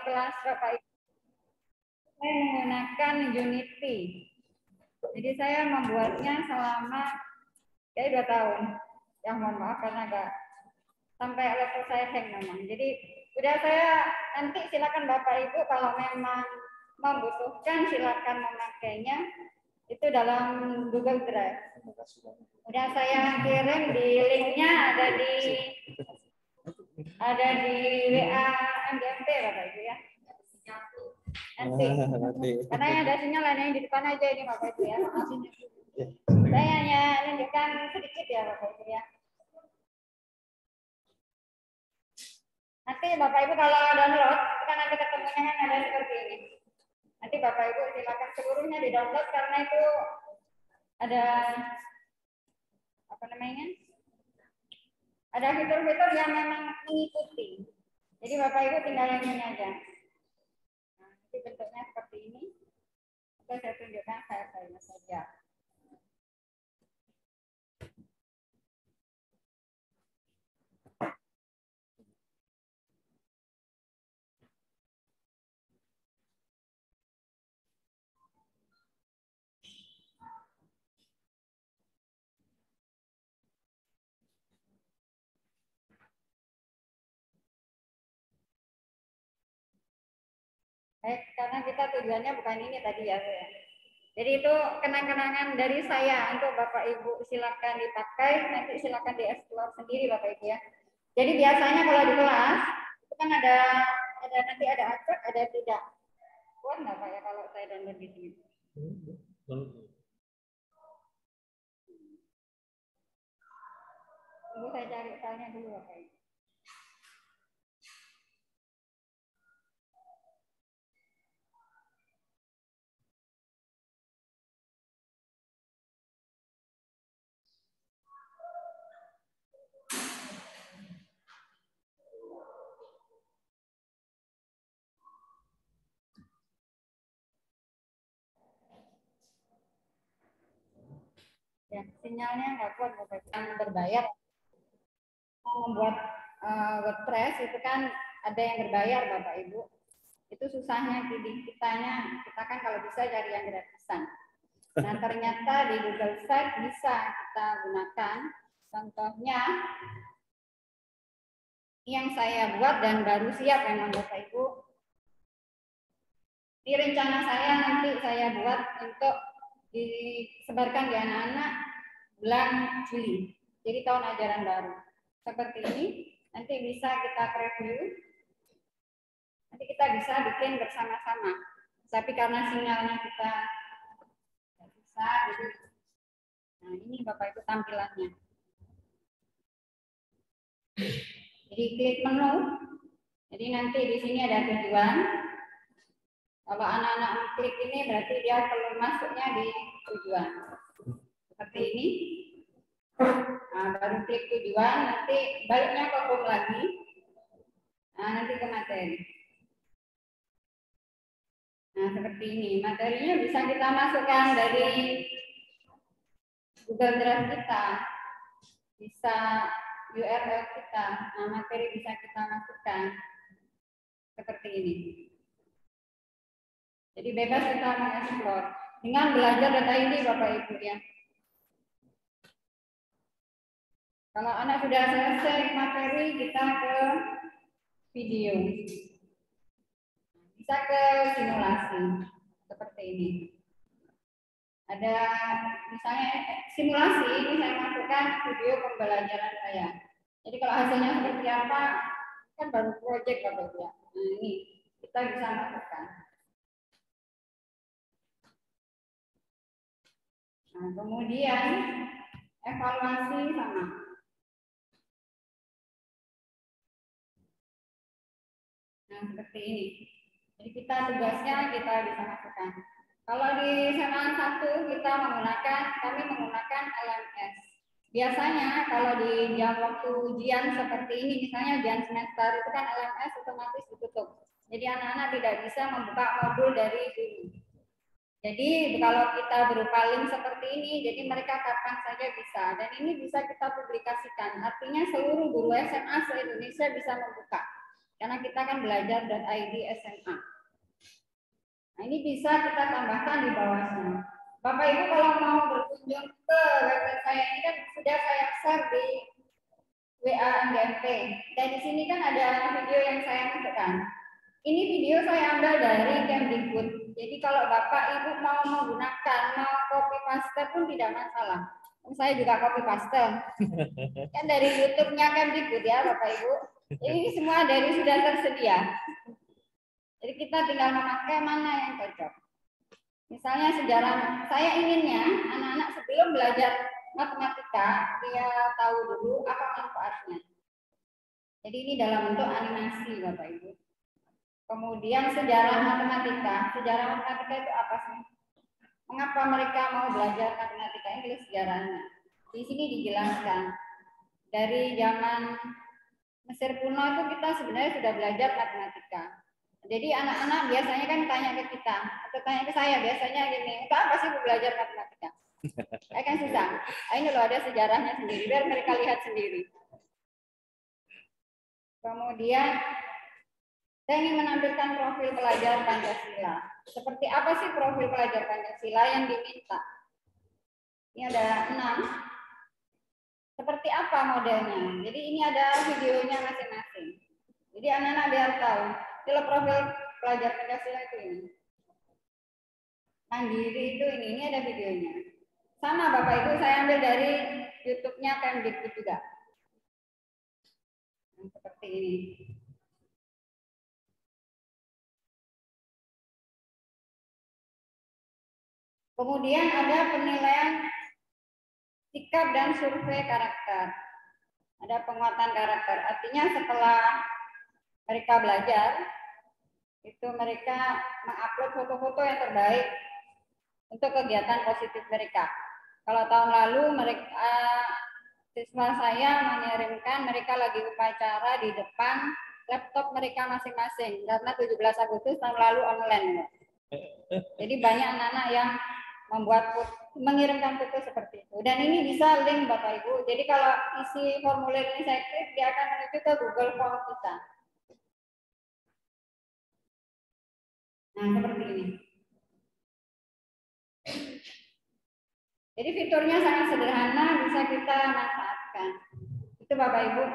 kelas Bapak Ibu, saya menggunakan Unity. Jadi saya membuatnya selama kayak 2 tahun. Ya mohon maaf karena agak sampai level saya hang memang. Jadi udah saya nanti silakan Bapak Ibu kalau memang membutuhkan silakan memakainya itu dalam Google Drive. Udah saya kirim di linknya ada di WA MDMP Bapak Ibu ya. Nanti. Karena yang ada sinyal yang di depan aja ini Bapak Ibu ya. Saya hanya tunjukkan sedikit ya Bapak Ibu ya. Nanti Bapak Ibu kalau download, kan nanti ketemunya kan ada seperti ini. Nanti Bapak Ibu silakan seluruhnya di download karena itu ada apa namanya? Ada fitur-fitur yang memang mengikuti. Jadi Bapak Ibu tinggal yang ini aja. Nah, nanti bentuknya seperti ini. Oke, saya tunjukkan saya saja. Karena kita tujuannya bukan ini tadi ya. Jadi itu kenang-kenangan dari saya untuk Bapak Ibu silakan dipakai, nanti silakan dieksplor sendiri Bapak Ibu ya. Jadi biasanya kalau di kelas itu kan ada nanti ada acak, ada tidak. Kuat nggak Pak ya kalau saya download di sini? Tunggu saya cari filenya dulu Bapak Ibu. Ya, sinyalnya nggak kuat Bapak Ibu. Yang berbayar membuat WordPress itu kan ada yang berbayar Bapak Ibu. Itu susahnya kita kan kalau bisa cari yang gratisan. Nah ternyata di Google Site bisa kita gunakan. Contohnya yang saya buat dan baru siap memang Bapak Ibu. Ini rencana saya nanti saya buat untuk disebarkan di anak-anak bulan Juli. Jadi tahun ajaran baru. Seperti ini, nanti bisa kita preview. Nanti kita bisa bikin bersama-sama. Tapi karena sinyalnya kita tidak bisa, jadi nah ini Bapak Ibu tampilannya. Jadi klik menu. Jadi nanti di sini ada tujuan. Kalau anak-anak klik ini berarti dia perlu masuknya di tujuan. Seperti ini. Nah, baru klik tujuan, nanti baliknya ke home lagi. Nah, nanti ke materi. Nah, seperti ini. Materinya bisa kita masukkan dari Google Drive kita. Bisa URL kita. Nah, materi bisa kita masukkan. Seperti ini. Jadi bebas kita mengeksplor. Dengan belajar data ini Bapak Ibu ya. Kalau anak sudah selesai materi, kita ke video. Bisa ke simulasi. Seperti ini. Ada misalnya simulasi, ini saya masukkan video pembelajaran saya. Jadi kalau hasilnya seperti apa, kan baru project Bapak Ibu ya. Nah ini, kita bisa masukkan. Nah kemudian, evaluasi sama. Nah, seperti ini. Jadi kita tugasnya kita bisa masukkan. Kalau di SMA 1 kami menggunakan LMS. Biasanya kalau di jam waktu ujian seperti ini, misalnya ujian semester itu kan LMS otomatis ditutup. Jadi anak-anak tidak bisa membuka modul dari dulu. Jadi kalau kita berupa link seperti ini, jadi mereka kapan saja bisa. Dan ini bisa kita publikasikan. Artinya seluruh guru SMA se-Indonesia bisa membuka. karena kita kan belajar .id SMA. Nah, ini bisa kita tambahkan di bawahnya. Bapak Ibu kalau mau berkunjung ke website saya ini kan sudah saya share di WA MDMP. Dan di sini kan ada video yang saya masukkan. Ini video saya ambil dari Kemdikbud. Jadi kalau Bapak Ibu mau menggunakan, mau copy paste pun tidak masalah. Saya juga copy paste. Kan dari YouTube-nya Kemdikbud ya Bapak Ibu. Ini semua dari sudah tersedia. Jadi kita tinggal memakai mana yang cocok. Misalnya sejarah, saya inginnya anak-anak sebelum belajar matematika, dia tahu dulu apa manfaatnya. Jadi ini dalam bentuk animasi Bapak Ibu. Kemudian sejarah matematika itu apa sih? Mengapa mereka mau belajar matematika? Ini sejarahnya. Di sini dijelaskan. Dari zaman Mesir kuno itu kita sebenarnya sudah belajar matematika. Jadi anak-anak biasanya kan tanya ke kita atau tanya ke saya biasanya gini, untuk apa sih belajar matematika? Saya kan susah. Ini loh ada sejarahnya sendiri, biar mereka lihat sendiri. Kemudian saya ingin menampilkan profil pelajar Pancasila. Seperti apa sih profil pelajar Pancasila yang diminta? Ini ada 6. Seperti apa modelnya? Jadi ini ada videonya masing-masing. Jadi anak-anak biar tahu. Kalau profil pelajar Pancasila itu ini. Mandiri itu ini ada videonya. Sama Bapak Ibu saya ambil dari YouTube-nya Kemdikbud juga. Seperti ini. Kemudian ada penilaian sikap dan survei karakter. Ada penguatan karakter. Artinya setelah mereka belajar, itu mereka mengupload foto-foto yang terbaik untuk kegiatan positif mereka. Kalau tahun lalu mereka siswa saya mengirimkan mereka lagi upacara di depan laptop mereka masing-masing karena 17 Agustus tahun lalu online. Jadi banyak anak-anak yang mengirimkan foto seperti itu. Dan ini bisa link Bapak Ibu. Jadi kalau isi formulir ini saya klik, dia akan menuju ke Google Form kita. Nah, seperti ini. Jadi fiturnya sangat sederhana, bisa kita manfaatkan. Itu Bapak Ibu.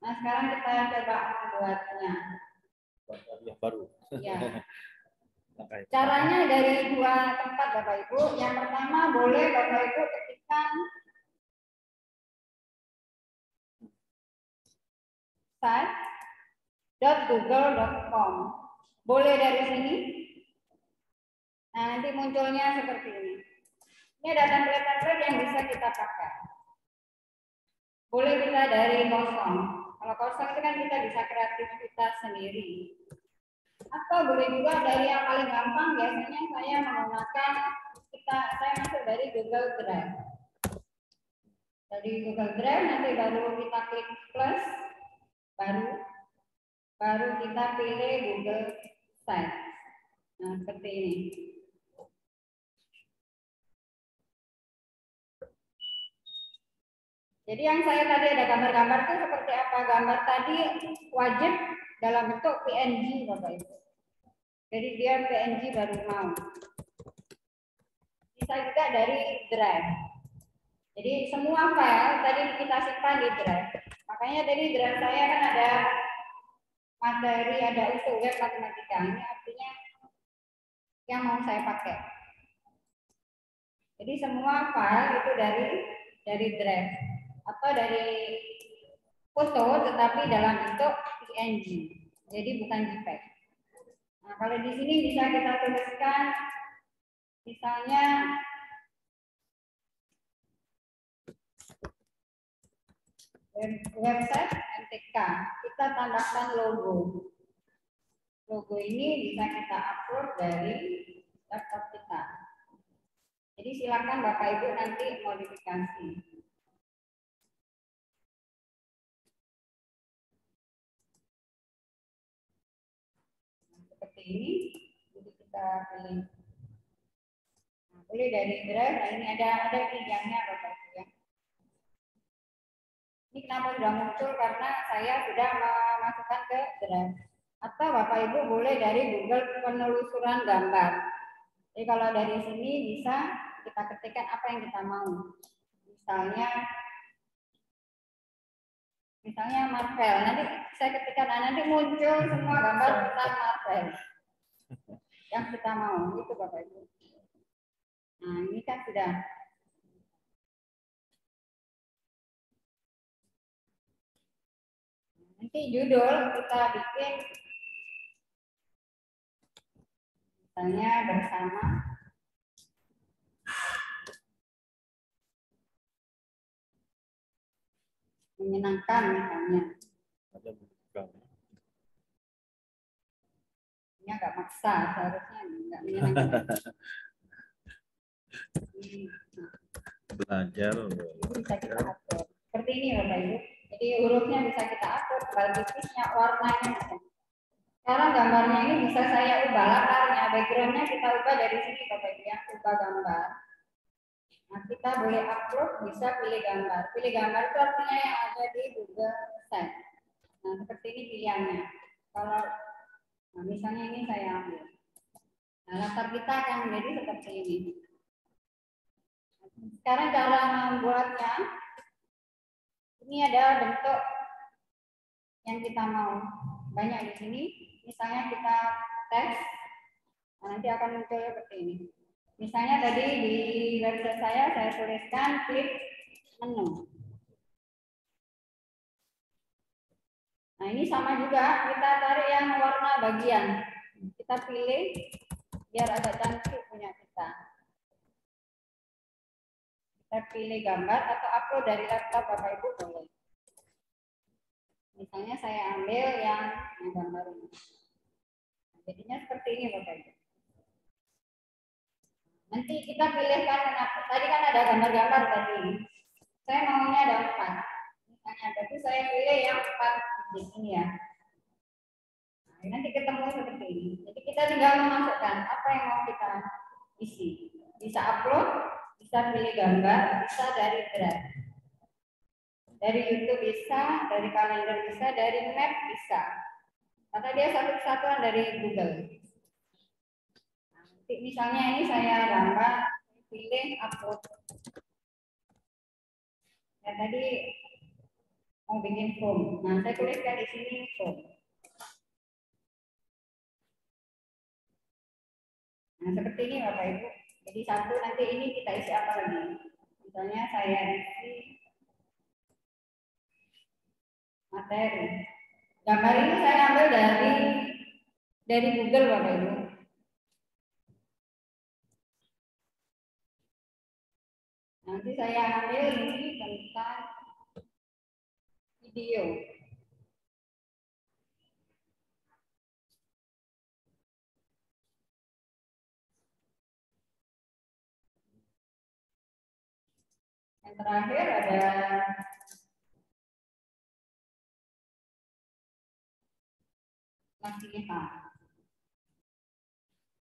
Nah, sekarang kita coba membuatnya. Yang baru. Ya. Caranya dari 2 tempat Bapak Ibu. Yang pertama boleh Bapak Ibu ketikkan site.google.com. Boleh dari sini. Nah, nanti munculnya seperti ini. Ini ada template-template yang bisa kita pakai. Boleh kita dari kosong. Kalau kosong itu kan kita bisa kreativitas sendiri. Atau boleh juga dari yang paling gampang, biasanya saya menggunakan saya masuk dari Google Drive. Dari Google Drive nanti baru kita klik plus, baru kita pilih Google Sites. Nah, seperti ini. Jadi yang saya tadi ada gambar-gambar itu seperti apa? Gambar tadi wajib dalam bentuk PNG Bapak Ibu. Jadi dia PNG baru mau. Bisa juga dari Drive. Jadi semua file tadi kita simpan di Drive. Makanya dari Drive saya kan ada materi, ada usul web matematika. Ini artinya yang mau saya pakai. Jadi semua file itu dari Drive atau dari foto tetapi dalam bentuk PNG. Jadi bukan JPEG. Nah, kalau di sini bisa kita tuliskan misalnya website MTK, kita tambahkan logo. Logo ini bisa kita upload dari laptop kita. Jadi silakan Bapak Ibu nanti modifikasi. Seperti ini, jadi kita pilih. Nah, boleh dari Drive. Nah, ini ada pilihannya Bapak Ibu ya. Ini kenapa sudah muncul karena saya sudah memasukkan ke Drive. Atau Bapak Ibu boleh dari Google penelusuran gambar. Jadi kalau dari sini bisa kita ketikkan apa yang kita mau. Misalnya Marvel. Nanti saya ketikkan, nanti muncul semua gambar tentang Marvel yang kita mau. Itu Bapak Ibu. Nah ini kan sudah. Nanti judul kita bikin misalnya bersama menyenangkan misalnya. Ini agak maksa, seharusnya enggak menyenangkan. Belajar. Bisa kita atur. Seperti ini Bapak Ibu. Jadi hurufnya bisa kita atur, bagiannya, warnanya. Sekarang gambarnya ini bisa saya ubah latarnya, backgroundnya kita ubah dari sini Bapak Ibu ya, ubah gambar. Nah kita boleh upload, bisa pilih gambar. Pilih gambar itu artinya yang ada di Google Set. Nah seperti ini pilihannya. Kalau nah, misalnya ini saya ambil. Nah latar kita akan menjadi seperti ini. Sekarang cara membuatnya, ini ada bentuk yang kita mau. Banyak di sini. Misalnya kita teks, nah, nanti akan muncul seperti ini. Misalnya tadi di website saya tuliskan klik menu. Nah ini sama juga, kita tarik yang warna bagian. Kita pilih biar ada cantik punya kita. Kita pilih gambar atau upload dari laptop Bapak Ibu boleh. Misalnya saya ambil yang gambar ini. Jadinya seperti ini Bapak Ibu. Nanti kita pilihkan, tadi kan ada gambar-gambar tadi. Saya maunya ada 4. Misalnya berarti saya pilih yang 4 di sini ya. Nah, nanti ketemu seperti ini. Jadi kita tinggal memasukkan apa yang mau kita isi. Bisa upload, bisa pilih gambar, bisa dari drive. Dari YouTube bisa, dari kalender bisa, dari map bisa. Karena dia satu kesatuan dari Google. Nah, misalnya ini saya gambar, pilih upload. Ya tadi mau bikin form. Nah saya tuliskan di sini form. Nah seperti ini Bapak Ibu. Jadi satu nanti ini kita isi apa lagi? Misalnya saya isi materi. Gambar ini saya ambil dari Google Bapak Ibu. Nanti saya ambil ini tentang video. Yang terakhir ada nasihat.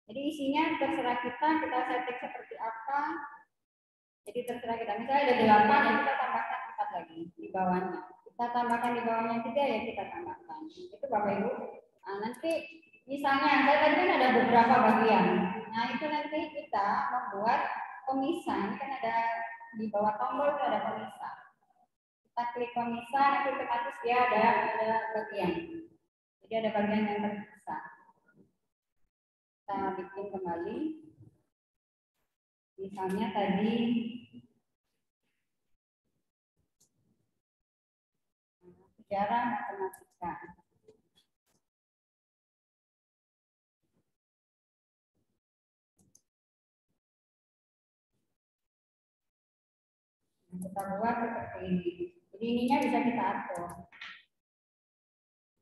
Jadi isinya terserah kita setting seperti apa. Jadi terserah kita. Misalnya ada 8 ya kita tambahkan 4 lagi di bawahnya. Kita tambahkan di bawahnya 3 ya kita tambahkan. Itu Bapak Ibu. Nah, nanti misalnya saya tadi kan ada beberapa bagian. Nah itu nanti kita membuat pemisah. Ini kan ada di bawah tombol itu ada pemisah. Kita klik pemisah, nanti otomatis dia ada bagian. Jadi ada bagian yang terpisah. Kita bikin kembali. Misalnya tadi sejarah matematika. Kita buat seperti ini. Jadi ininya bisa kita atur.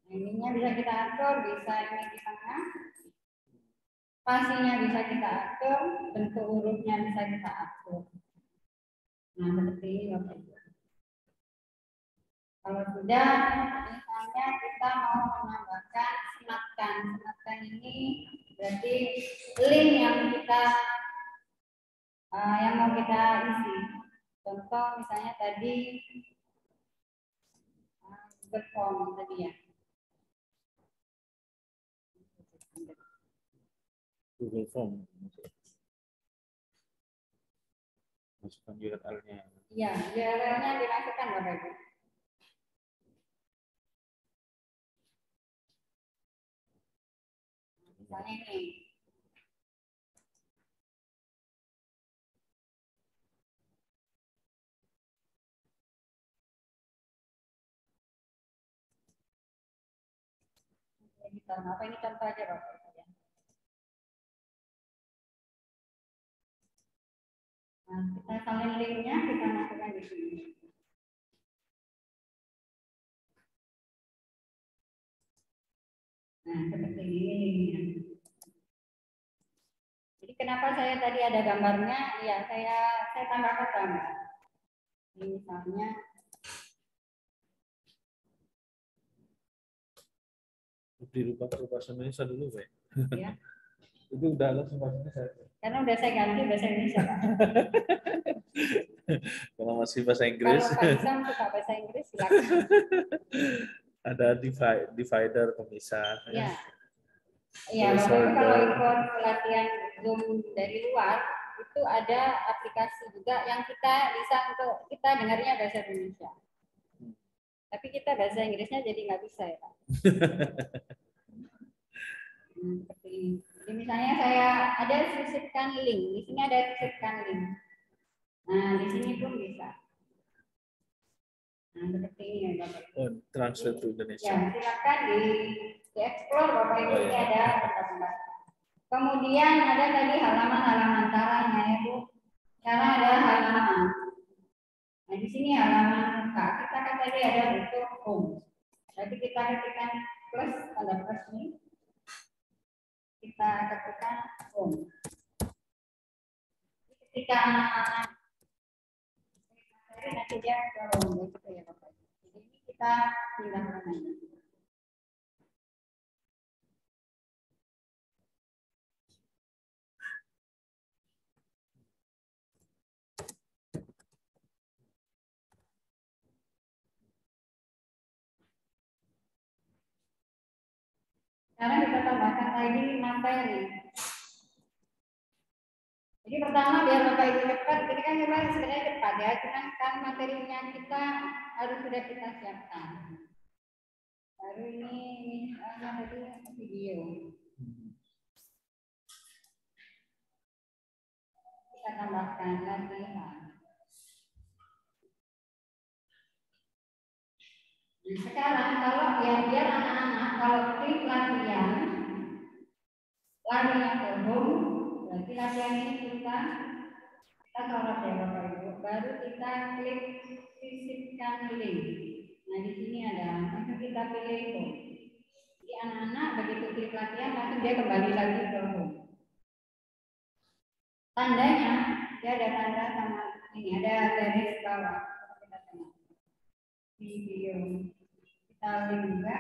Ininya bisa kita atur, bisa ini di tengah. Spasinya bisa kita atur, bentuk hurufnya bisa kita atur. Nah, seperti ini Bapak Ibu. Kalau sudah, misalnya kita mau menambahkan senatkan. Senatkan ini berarti link yang mau kita isi. Contoh misalnya tadi Google Form tadi ya. Google Form. Masukkan URL-nya. Iya, URL-nya dimasukkan Bapak Ibu. Misalnya ini. Apa ini contoh aja Bapak Ibu ya. Nah, kita salin linknya, kita masukkan di sini. Nah, seperti ini linknya. Jadi kenapa saya tadi ada gambarnya? Ya, saya tambahkan gambar. Ini misalnya dirubah bahasa Indonesia dulu, Pak. ya. Itu udah langsung bahasa Indonesia. Karena udah saya ganti bahasa Indonesia, Pak. Kalau masih bahasa Inggris. Kalau Pak Isam suka bahasa Inggris, silakan. Ada divider pemisah. Ya. Iya, Bapak Ibu kalau ikut pelatihan Zoom dari luar, itu ada aplikasi juga yang kita bisa untuk kita dengarnya bahasa Indonesia. Tapi kita bahasa Inggrisnya jadi nggak bisa ya, Pak. Seperti ini. Jadi misalnya saya ada sisipkan link, di sini ada sisipkan link. Nah, di sini pun bisa. Nah, seperti ini ya Bapak Ibu. Oh, translate to Indonesia. Ya, silakan di explore Bapak Ibu, ini ada tempat-tempat. Kemudian ada tadi halaman-halaman caranya yaitu cara ada halaman. Nah, di sini halaman muka. Kita kan tadi ada bentuk home. Jadi kita ketikkan plus tanda plus ini. Kita ketikkan home. Ketika anak-anak nanti dia ke home gitu ya Bapak. Jadi ini kita pindahkan aja. Sekarang kita tambahkan lagi materi. Jadi pertama biar Bapak Ibu cepat, ini kan memang sebenarnya cepat ya, cuman kan materinya kita harus sudah kita siapkan. Baru ini tadi video. Kita tambahkan latihan. Nah, sekarang kalau biar anak-anak kalau klik latihan larinya ke home, berarti latihan ini kita sorot ya Bapak Ibu. Baru kita klik sisipkan link. Nah di sini ada, langsung kita pilih home. Jadi anak-anak begitu klik latihan langsung dia kembali lagi ke home. Tandanya dia ada tanda sama ini, ada garis bawah. Kita tengok video. Kita link juga.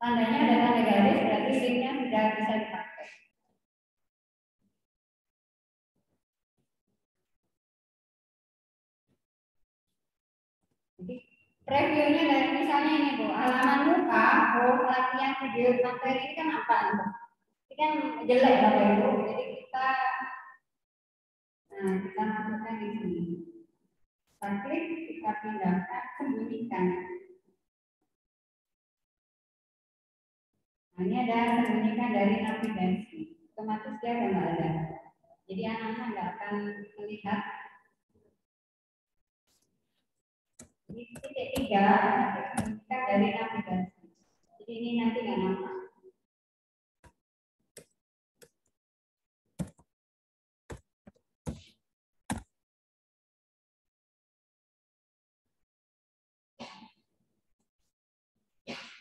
Tandanya ada tanda garis, berarti linknya sudah bisa dipakai. Jadi previewnya dari misalnya ini Bu, halaman muka, latihan video materi ini kan apa? Ini kan jelek Bapak Ibu, jadi kita masukkan di sini. Kita klik, kita pindahkan, sembunyikan. Nah, ini ada sembunyikan dari navigasi, otomatis dia akan nggak ada. Jadi anak-anak nggak akan melihat. Ini titik 3, sembunyikan dari navigasi. Jadi ini nanti nggak nampak.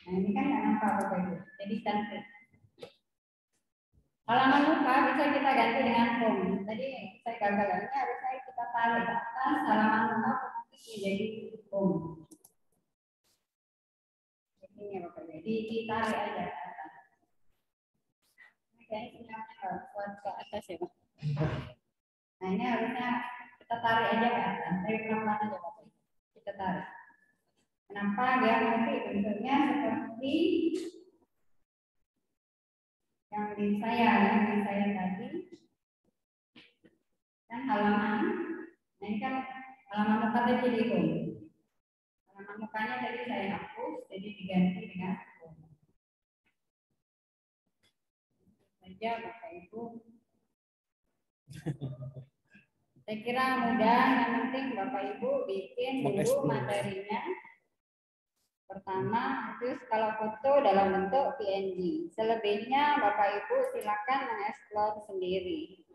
Nah ini kan nggak nampak Bapak Ibu. Jadi cantik. Halaman muka bisa kita ganti dengan home. Tadi saya gagal, ini harusnya kita tarik ke atas, halaman muka otomatis menjadi home. Ini ya Bapak Ibu. Jadi ditarik aja ke atas. Ini kayaknya sinyalnya kuat ke atas ya Pak. Nah ini harusnya kita tarik aja ke atas. Dari pelan-pelan aja Bapak Ibu. Kita tarik. Kenapa dia nanti bentuknya seperti yang di saya tadi. Kan halaman, nah ini kan halaman muka tadi dihapus. Halaman mukanya tadi saya hapus, jadi diganti dengan home. Saja Bapak Ibu. Saya kira mudah, yang penting Bapak Ibu bikin dulu materinya. Pertama, terus kalau foto dalam bentuk PNG. Selebihnya Bapak Ibu silakan mengeksplor sendiri.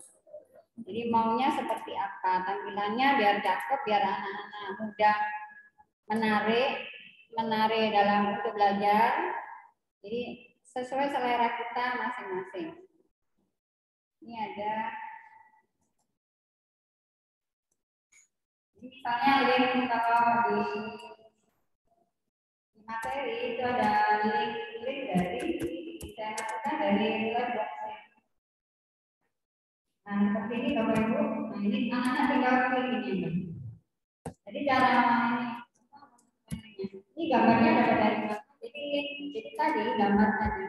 Jadi maunya seperti apa? Tampilannya biar cakep, biar anak-anak mudah menarik dalam untuk belajar. Jadi sesuai selera kita masing-masing. Ini ada, misalnya link kalau di materi itu ada link dari saya masukkan dari website. Nah seperti ini Bapak Ibu. Nah ini anak-anak tinggal klik ini. Jadi cara ini gambarnya dapat dari mana? Jadi tadi gambar tadi.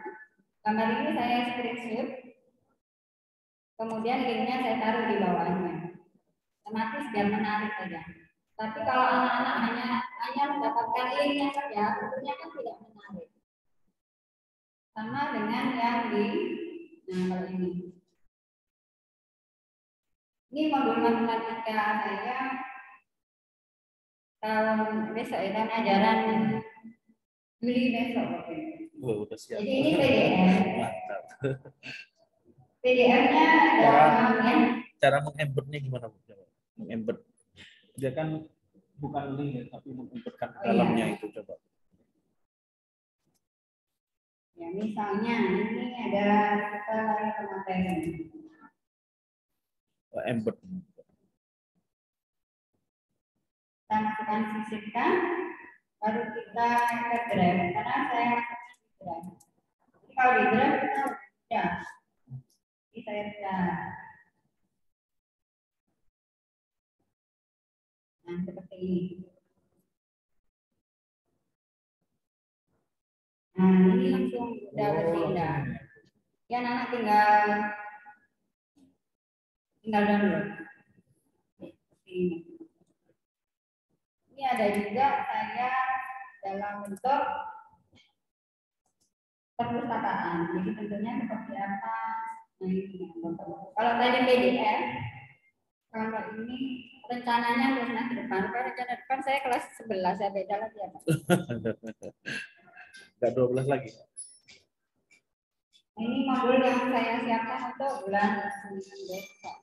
Gambar ini saya screenshot. Kemudian linknya saya taruh di bawahnya. Otomatis biar menarik saja. Tapi kalau anak-anak hanya mendapatkan linknya saja, tentunya kan tidak menarik. Sama dengan yang di, nah kalau ini. Ini modul matematika saya tahun besok ya, tahun ajaran Juli besok. Oh, udah siap. Jadi ini PDF. Mantap. PDF-nya cara mengembednya gimana Bu? Mengembed. Dia kan bukan link ya, tapi mengembedkan dalamnya itu coba. Ya, misalnya ini ada kita lagi ke materi. Embed. Kita masukkan sisipkan, baru kita ke drive karena saya masukkan di drive. Jadi kalau di drive kita ya, ini saya nah seperti ini. Nah ini langsung udah berpindah. Ya anak tinggal download. Seperti ini. Ini ada juga saya dalam bentuk perpustakaan. Jadi bentuknya seperti apa? Nah ini. Kalau tadi PDF, kalau ini rencananya terus nanti depan. Kalau rencana depan saya kelas 11 ya beda lagi ya Pak. Enggak 12 lagi. Ini modul yang saya siapkan untuk bulan besok.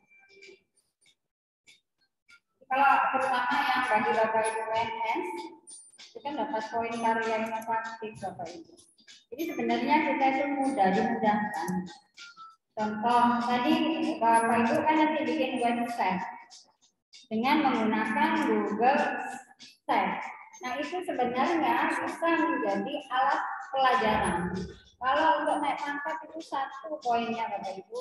Kalau terutama yang bagi Bapak Ibu PNS, itu kan dapat poin karya inovatif Bapak Ibu. Jadi sebenarnya kita itu dimudahkan. Contoh tadi Bapak Ibu kan nanti bikin website dengan menggunakan Google Sheets. Nah itu sebenarnya bisa menjadi alat pelajaran. Kalau untuk naik pangkat itu 1 poinnya Bapak Ibu.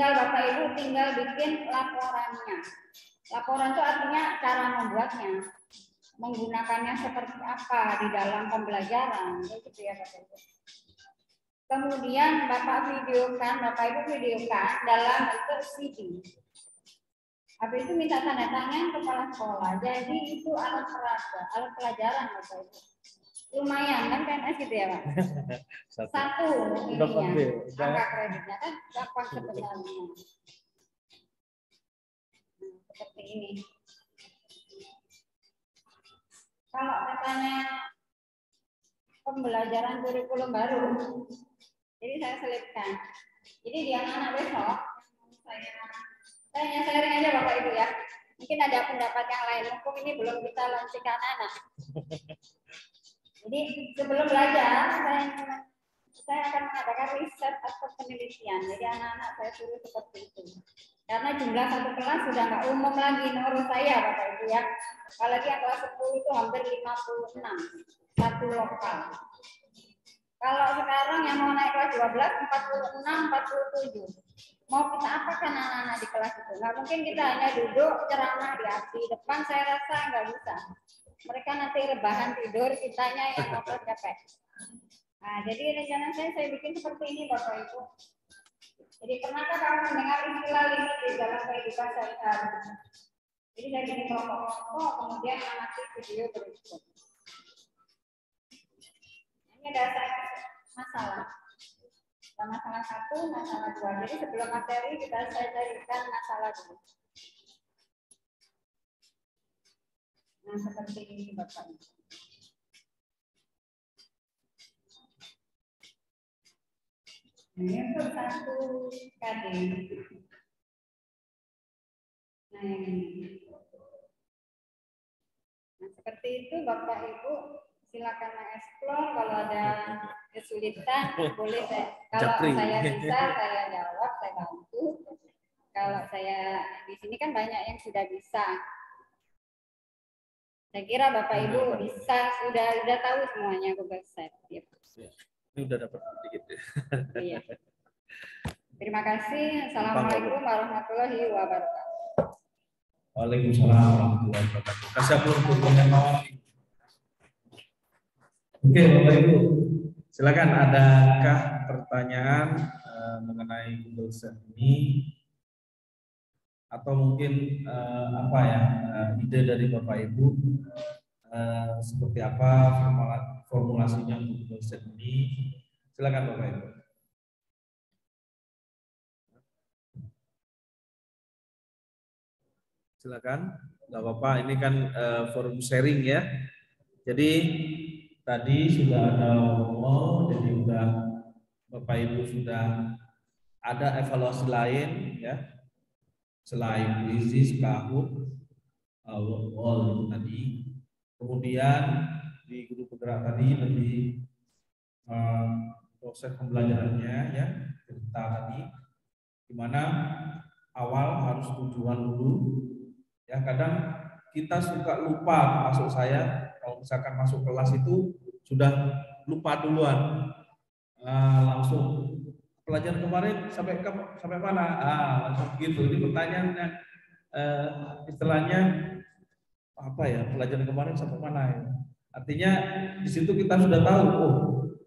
Bapak Ibu tinggal bikin laporannya. Laporan itu artinya cara membuatnya, menggunakannya seperti apa di dalam pembelajaran, gitu ya Bapak Ibu. Kemudian Bapak Ibu videokan dalam bentuk CD. Habis itu minta tanda tangan kepala sekolah. Jadi itu alat pelajaran Bapak Ibu. Lumayan kan PNS gitu ya Pak? Satu ininya, angka kreditnya kan gampang sebenarnya. Seperti ini. Kalau katanya pembelajaran kurikulum baru, jadi saya selipkan. Jadi di anak-anak besok, saya sharing aja Bapak Ibu ya. Mungkin ada pendapat yang lain, mumpung ini belum kita launching ke anak-anak. Jadi sebelum belajar, saya akan mengadakan riset atau penelitian. Jadi anak-anak saya suruh seperti itu. Karena jumlah satu kelas sudah nggak umum lagi menurut saya Bapak Ibu ya. Apalagi yang kelas 10 itu hampir 56, satu lokal. Kalau sekarang yang mau naik kelas 12, 46, 47. Mau kita apakan anak-anak di kelas itu? Nggak mungkin kita hanya duduk ceramah di depan, saya rasa nggak bisa. mereka nanti rebahan tidur, kitanya yang ngotot capek. Nah, jadi rencana saya bikin seperti ini Bapak Ibu. Jadi pernahkah kamu mendengar istilah limit di dalam kehidupan sehari-hari? Jadi dari ini kelompok-kelompok, kemudian amati video berikut. Ini ada masalah. Masalah 1, masalah 2. Jadi sebelum materi saya carikan masalah dulu. Nah, seperti ini Bapak. Ini untuk 1 KD. Nah, ini. Nah, seperti itu Bapak Ibu, silakan mengeksplor. Kalau ada kesulitan boleh kalau saya bisa saya jawab, saya bantu. Kalau saya di sini kan banyak yang sudah bisa. Saya kira Bapak Ibu bisa sudah tahu semuanya Google Sheet. Gitu. Ini udah dapat sedikit. Iya. Terima kasih. Assalamualaikum warahmatullahi wabarakatuh. Waalaikumsalam warahmatullahi wabarakatuh. Kasih aplaus untuk Oke, Bapak Ibu. Silakan, adakah pertanyaan mengenai Google Sheet ini? Atau mungkin apa ya, ide dari Bapak Ibu seperti apa formulasinya untuk Google Sheet ini? Silakan Bapak Ibu. Silakan, nggak apa-apa. Ini kan forum sharing ya. Jadi tadi sudah ada ngomong, jadi udah Bapak Ibu sudah ada evaluasi lain ya, selain krisis, Kahoot, all itu tadi. Kemudian di guru penggerak tadi lebih proses pembelajarannya ya, cerita tadi, dimana awal harus tujuan dulu. Ya, kadang kita suka lupa, masuk saya kalau misalkan masuk kelas itu sudah lupa duluan, langsung pelajaran kemarin sampai mana, langsung gitu. Ini pertanyaannya istilahnya apa ya, pelajaran kemarin sampai mana ya? Artinya di situ kita sudah tahu, oh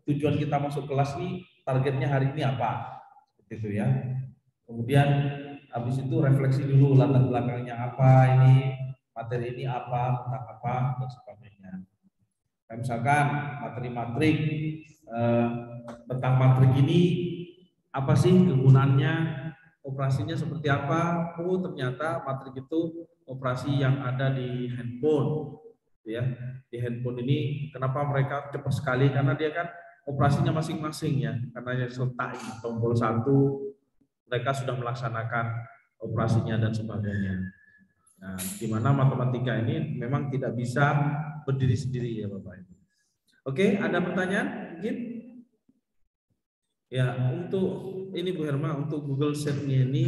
tujuan kita masuk kelas ini, targetnya hari ini apa, seperti itu ya. Kemudian habis itu refleksi dulu latar belakangnya apa, ini materi ini apa, tentang apa, dan sebagainya. Nah, misalkan materi-matrik tentang matrik ini apa sih kegunaannya, operasinya seperti apa? Oh ternyata matrik itu operasi yang ada di handphone, ya. Di handphone ini kenapa mereka cepat sekali? Karena dia kan operasinya masing-masing ya, karena yang serta tombol 1 mereka sudah melaksanakan operasinya dan sebagainya. Nah, di mana matematika ini memang tidak bisa berdiri sendiri ya Bapak Ibu. Oke, ada pertanyaan mungkin? Ya, untuk ini Bu Herma, untuk Google Sheet-nya ini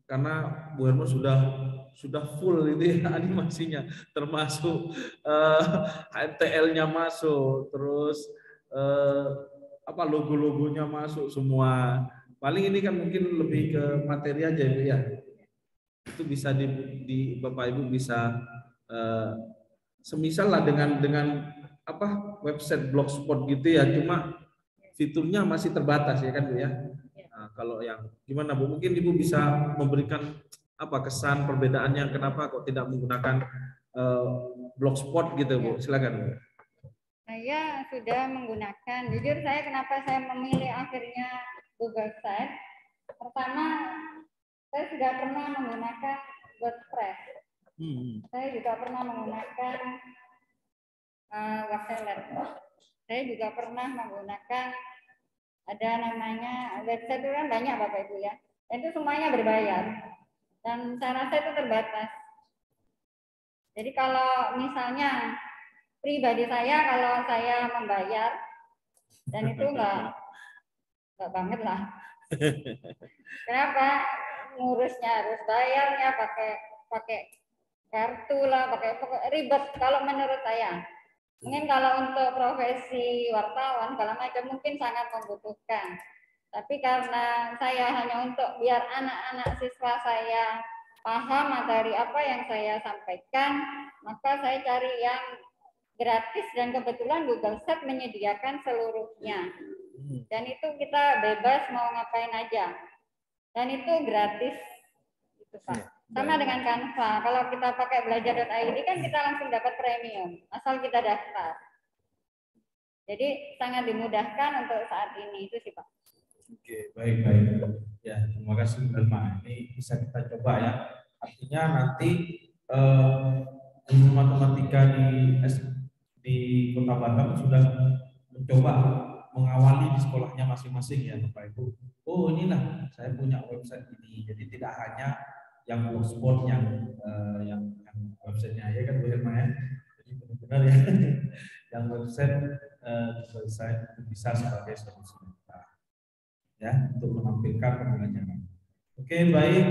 karena Bu Herma sudah full itu ya animasinya, termasuk HTML-nya masuk, terus apa logo-logonya masuk semua. Paling ini kan mungkin lebih ke materi aja ya. Itu bisa di Bapak Ibu bisa semisal lah dengan apa website blogspot gitu ya, cuma fiturnya masih terbatas ya kan Bu ya. Nah, kalau yang gimana Bu, mungkin Ibu bisa memberikan apa kesan perbedaannya, kenapa kok tidak menggunakan blogspot gitu Bu, silakan Bu. Saya sudah menggunakan, jujur saya kenapa saya memilih akhirnya Google Sheet. Pertama, saya sudah pernah menggunakan WordPress. Saya juga pernah menggunakan Webseller. Saya juga pernah menggunakan ada namanya website itu kan banyak Bapak Ibu ya. Itu semuanya berbayar dan saya rasa itu terbatas. Jadi kalau misalnya pribadi saya, kalau saya membayar dan itu enggak banget lah. Kenapa? Ngurusnya harus bayarnya pakai kartu lah, pakai ribet kalau menurut saya. Mungkin kalau untuk profesi wartawan kalau macam mungkin sangat membutuhkan. Tapi karena saya hanya untuk biar anak-anak siswa saya paham materi apa yang saya sampaikan, maka saya cari yang gratis dan kebetulan Google Set menyediakan seluruhnya. Dan itu kita bebas mau ngapain aja. Dan itu gratis. Itu Pak. Sama dengan Canva. Kalau kita pakai belajar.id kan kita langsung dapat premium. Asal kita daftar. Jadi sangat dimudahkan untuk saat ini. Itu sih Pak. Oke, baik. Ya, terima kasih Bu Helma. Ini bisa kita coba ya. Artinya nanti guru matematika di Kota Batam sudah mencoba mengawali di sekolahnya masing-masing ya Bapak Ibu. Oh inilah saya punya website ini. Jadi tidak hanya yang blogspot yang websitenya ya kan Bu Helma ya. Jadi benar-benar ya yang website bisa sebagai solusi ya untuk menampilkan pembelajaran. Oke baik.